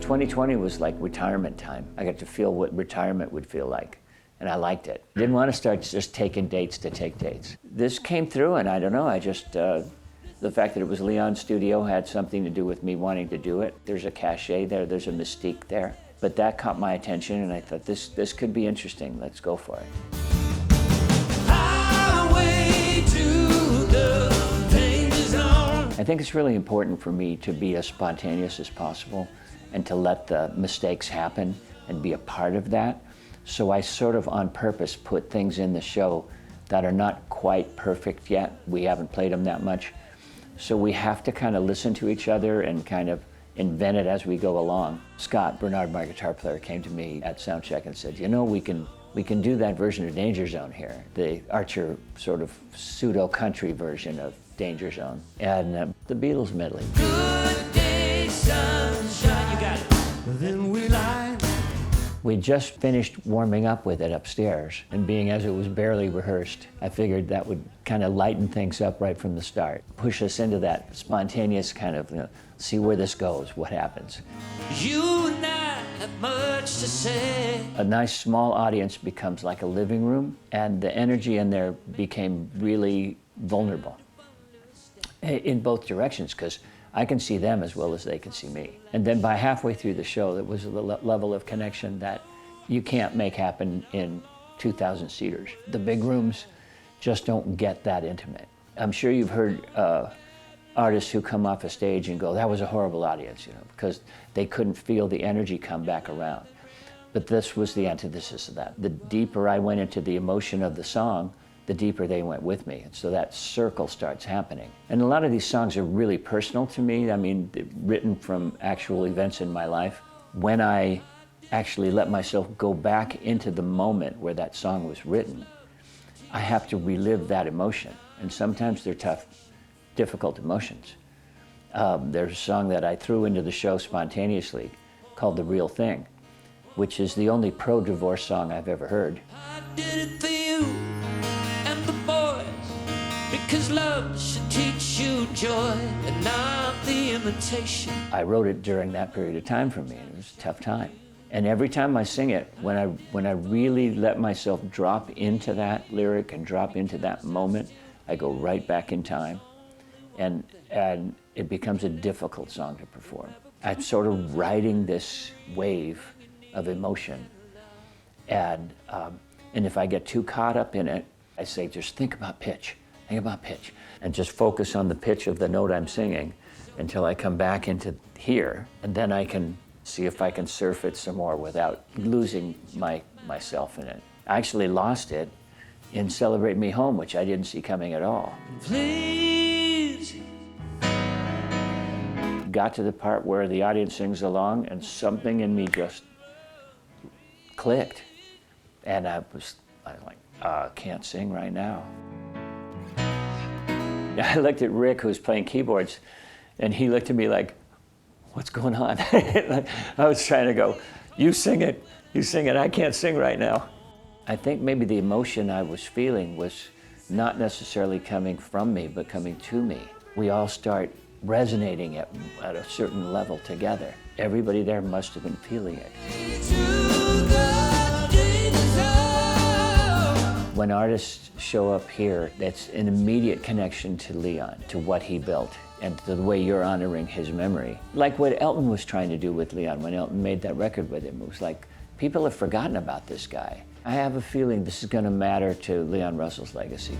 2020 was like retirement time. I got to feel what retirement would feel like, and I liked it. Didn't want to start just taking dates to take dates. This came through, and I don't know, I just, the fact that it was Leon's studio had something to do with me wanting to do it. There's a cachet there, there's a mystique there. But that caught my attention, and I thought, this could be interesting, let's go for it. I think it's really important for me to be as spontaneous as possible and to let the mistakes happen and be a part of that. So I sort of on purpose put things in the show that are not quite perfect yet. We haven't played them that much. So we have to kind of listen to each other and kind of invent it as we go along. Scott Bernard, my guitar player, came to me at soundcheck and said, you know, we can do that version of Danger Zone here, the Archer sort of pseudo-country version of Danger Zone, and the Beatles medley. Good day, sunshine, you got it. Then we lie. We just finished warming up with it upstairs, and being as it was barely rehearsed, I figured that would kind of lighten things up right from the start, push us into that spontaneous kind of, you know, see where this goes, what happens. You and I have much to say. A nice small audience becomes like a living room, and the energy in there became really vulnerable in both directions, because I can see them as well as they can see me. And then by halfway through the show, there was a level of connection that you can't make happen in 2,000 seaters. The big rooms just don't get that intimate. I'm sure you've heard artists who come off a stage and go, that was a horrible audience, you know, because they couldn't feel the energy come back around. But this was the antithesis of that. The deeper I went into the emotion of the song, the deeper they went with me. And so that circle starts happening. And a lot of these songs are really personal to me. I mean, written from actual events in my life. When I actually let myself go back into the moment where that song was written, I have to relive that emotion. And sometimes they're tough, difficult emotions. There's a song that I threw into the show spontaneously called The Real Thing, which is the only pro-divorce song I've ever heard. I did it for you and the boys, because love should teach you joy and not the imitation. I wrote it during that period of time for me, and it was a tough time. And every time I sing it, when I really let myself drop into that lyric and drop into that moment, I go right back in time, and it becomes a difficult song to perform. I'm sort of riding this wave of emotion, and if I get too caught up in it, I say, just think about pitch, and just focus on the pitch of the note I'm singing until I come back into here, and then I can see if I can surf it some more without losing myself in it. I actually lost it in Celebrate Me Home, which I didn't see coming at all. Please. Got to the part where the audience sings along and something in me just clicked. And I was like, can't sing right now. I looked at Rick, who was playing keyboards, and he looked at me like, what's going on? I was trying to go, you sing it, I can't sing right now. I think maybe the emotion I was feeling was not necessarily coming from me, but coming to me. We all start resonating at a certain level together. Everybody there must have been feeling it. When artists show up here, that's an immediate connection to Leon, to what he built, and to the way you're honoring his memory. Like what Elton was trying to do with Leon when Elton made that record with him. It was like, people have forgotten about this guy. I have a feeling this is going to matter to Leon Russell's legacy.